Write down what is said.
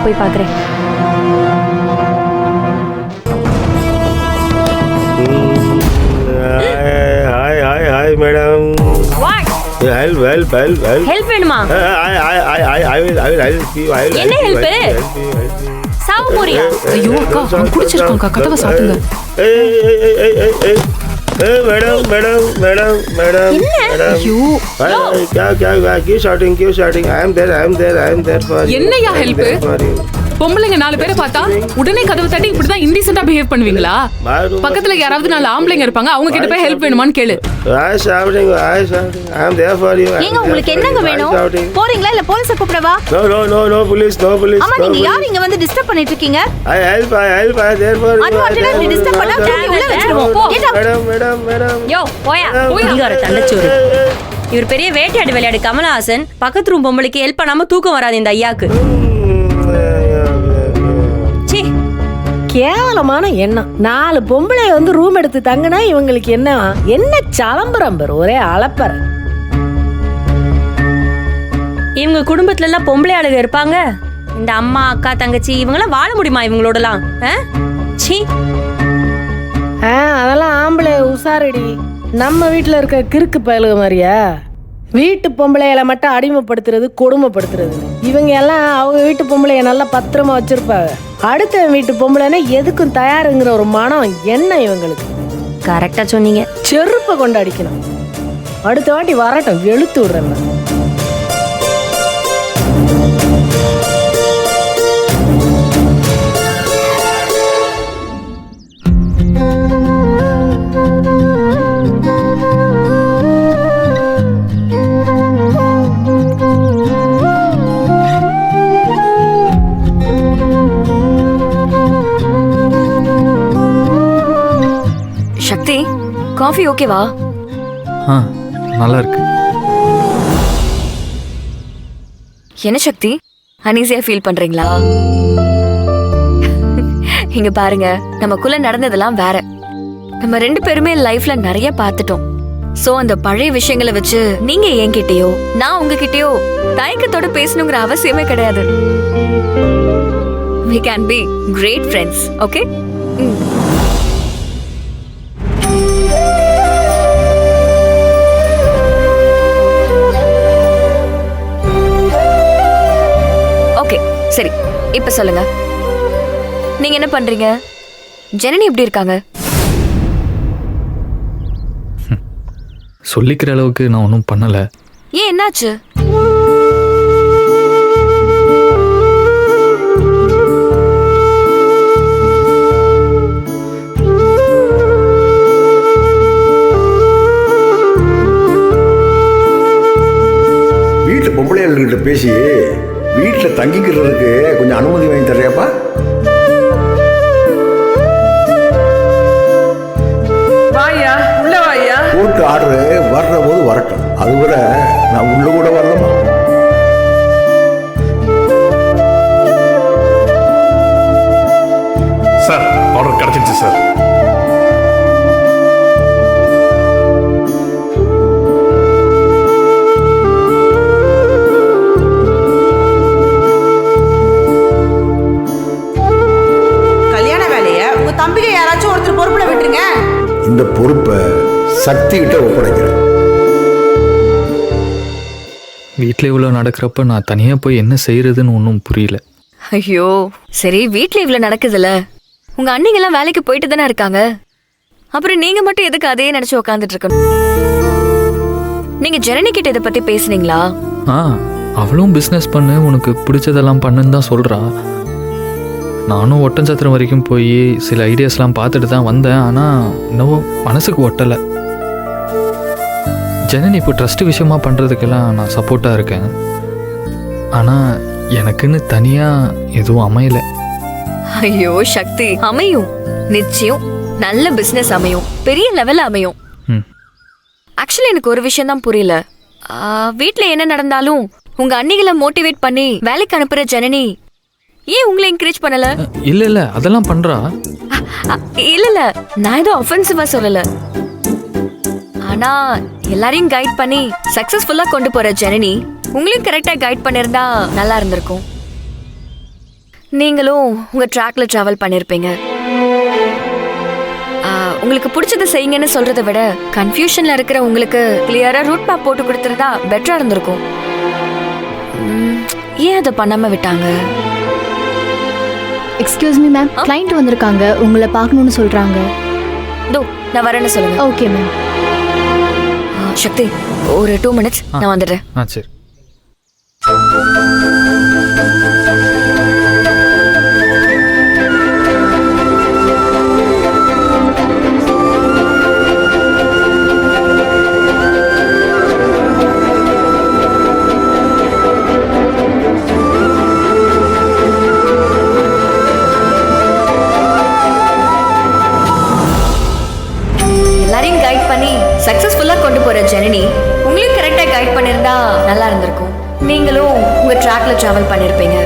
நான் போய் பாக்குறேன். Hi madam. ஹெல்ப் வேணுமா? என்ன ஹெல்ப்? சாவு போறியா? ஐயோ அக்கா, அவன் குடிச்சிருக்கான்க்கா, கதவை சாத்துங்க. मैडम मैडम मैडम मैडम ஐயோ क्या क्या क्यों shouting I am there for என்னையா ஹெல்ப்? பொம்பளைங்க 4 பேரை பார்த்தா உடனே கதவு தட்டி இப்படிதான் இன்டிசென்ட்டா பிஹேவ் பண்ணுவீங்களா? பக்கத்துல யாராவது 4 ஆம்பளைங்க இருப்பாங்க, அவங்க கிட்ட போய் ஹெல்ப் வேணுமான்னு கேளு. I am there for you. ஏங்க உங்களுக்கு என்னங்க வேணும்? போறீங்களா இல்ல போலீஸை கூப்பிடவா? No police. அம்மா நீங்க யார் இங்க வந்து டிஸ்டர்ப் பண்ணிட்டு இருக்கீங்க? I help there for you. அன்வான்டடா டிஸ்டர்ப் பண்ணா உள்ள வெச்சிடுவோம். மேடம் யோ போயா இங்க ஒரு தண்டச்சோறு. இவர் பெரிய வேட்டையாடு விளையாடு கமலஹாசன். பக்கத்து ரூம் பொம்பளைக்கு ஹெல்ப் பண்ணாம தூக்கம் வராது இந்த ஐயாக்கு. கேவலமான எண்ணம். 4 பொம்பளை வந்து ரூம் எடுத்து தங்கினா இவங்களுக்கு என்ன சலம்பரம் பேர், ஒரே அளப்பற. இவங்க குடும்பத்துல எல்லாம் பொம்பளை ஆளுங்க இருப்பாங்க. இந்த அம்மா அக்கா தங்கச்சி இவங்கெல்லாம் வாழ முடியுமா இவங்களோடலாம்? அதெல்லாம் ஆம்பளை உசாரடி. நம்ம வீட்டுல இருக்க கிறுக்கு பயலுக மாதிரியா? வீட்டு பொம்பளைகளை மட்டும் அடிமைப்படுத்துறது, கொடுமைப்படுத்துறது. இவங்க எல்லாம் அவங்க வீட்டு பொம்பளைய நல்லா பத்திரமா வச்சிருப்பாங்க. அடுத்த வீட்டு பொம்பளைன்னா எதுக்கும் தயாருங்கிற ஒரு மனம் என்ன இவங்களுக்கு? கரெக்டா சொன்னீங்க. செருப்பை கொண்டு அடிக்கணும். அடுத்த வாட்டி வரட்டும், வெளுத்து விடுறேன். சக்தி, காஃபி ஓகேவா? நல்லா இருக்கு. என்ன சக்தி, அனீசியா ஃபீல் பண்றீங்களா? இங்க பாருங்க, நமக்குள்ள நடந்ததெல்லாம் வேற. நம்ம 2 பேருமே லைஃப்ல நிறைய பார்த்துட்டோம். சோ அந்த பழைய விஷயங்களை வச்சு நீங்க என்கிட்டயோ நான் உங்ககிட்டயோ தயக்கத்தோட பேசணுங்கிற அவசியமே கிடையாது. We can be great friends, okay? சரி, இப்ப சொல்லுங்க, நீங்க என்ன பண்றீங்க? ஜனனி எப்படி இருக்காங்க? சொல்லிக்கிற அளவுக்கு நான் ஒன்றும் பண்ணல. ஏன், என்னாச்சு? வீட்டு பொம்பளைகள்கிட்ட பேசி வீட்டில் தங்கிக்கிறதுக்கு கொஞ்சம் அனுமதி வாங்கி தர்றியாப்பா? வாயா, உள்ள வாயா. கோர்ட்டு ஆர்டரு வர்ற போது வரட்டும், அதுவரை நான் உள்ள கூட வரலாமா? சார், ஆர்டர் கிடைச்சிருச்சு சார். தம்பிக்கு யாராச்சும் ஒருத்தர் பொறுப்புல விட்டுருங்க. இந்த பொறுப்பை சக்தி கிட்ட ஒப்படைக்கிறேன். வீட்டில் இவ்வளோ நடக்கிறப்ப நான் தனியாக போய் என்ன செய்யறதுன்னு ஒன்றும் புரியல. ஐயோ சரி, வீட்ல இவ்வளவு நடக்குதுல்ல, உங்க அண்ணிங்க எல்லாம் வேலைக்கு போயிட்டு தானே இருக்காங்க. அப்புறம் நீங்க மட்டும் எதுக்கு அதே நினைச்சு உட்காந்துட்டு இருக்கணும்? நீங்க ஜனனி கிட்ட இதை பத்தி பேசுனீங்களா? அவளும் பிஸ்னஸ் பண்ணு, உனக்கு பிடிச்சதெல்லாம் பண்ணுன்னு தான் சொல்கிறா. நானும் ஒட்டஞ்சத்திரம் வரைக்கும் போய் சில ஐடியாஸ்லாம் பார்த்துட்டு தான் வந்தேன். ஆனால் இன்னும் மனசுக்கு ஒட்டலை. ஜனனி இப்போ ட்ரஸ்ட் விஷயமா பண்ணுறதுக்கெல்லாம் நான் சப்போர்ட்டாக இருக்கேன். ஆனால் எனக்குன்னு தனியாக எதுவும் அமையலை. ஐயோ சக்தி, அமையும், நிச்சயம் நல்ல பிஸ்னஸ் அமையும், பெரிய லெவல் அமையும். ஆக்சுவலி எனக்கு ஒரு விஷயம் தான் புரியல. வீட்டில் என்ன நடந்தாலும் உங்க அண்ணிகளை மோட்டிவேட் பண்ணி வேலைக்கு அனுப்புற ஜனனி ஏன் உங்களை என்கரேஜ் பண்ணல? இல்ல அதெல்லாம் பண்றா. இல்ல நான் ஏதோ ஆஃபென்சிவா சொல்லல. ஆனா எல்லாரையும் கைட் பண்ணி சக்சஸ்ஃபுல்லா கொண்டு போற ஜனனி உங்களையும் கரெக்டா கைட் பண்ணிருந்தா நல்லா இருந்திருக்கும். நீங்களும் உங்க ட்ராக்ல டிராவல் பண்ணிருப்பீங்க. உங்களுக்கு பிடிச்சதை செய்யுங்கன்னு சொல்றதை விட கன்ஃபியூஷன்ல இருக்கிற உங்களுக்கு கிளியரா ரூட் மேப் போட்டு கொடுத்துருந்தா பெட்டரா இருந்திருக்கும். ஏன் அதை பண்ணாம விட்டாங்க? எக்ஸ்கியூஸ் மீ மேம், கிளைண்ட் வந்திருக்காங்க, உங்களை பார்க்கணும்னு சொல்றாங்க. தோ நான் வரேன்னு சொல்லுங்க. Okay ma'am. சக்தி, ஒரு 2 minutes நான் வந்துடுறேன். சரி. எல்லாரையும் கைட் பண்ணி சக்சஸ்ஃபுல்லா கொண்டு போற ஜனனி உங்களையும் கரெக்டா கைட் பண்ணிருந்தா நல்லா இருந்திருக்கும். நீங்களும் உங்க ட்ராக்ல டிராவல் பண்ணிருப்பீங்க.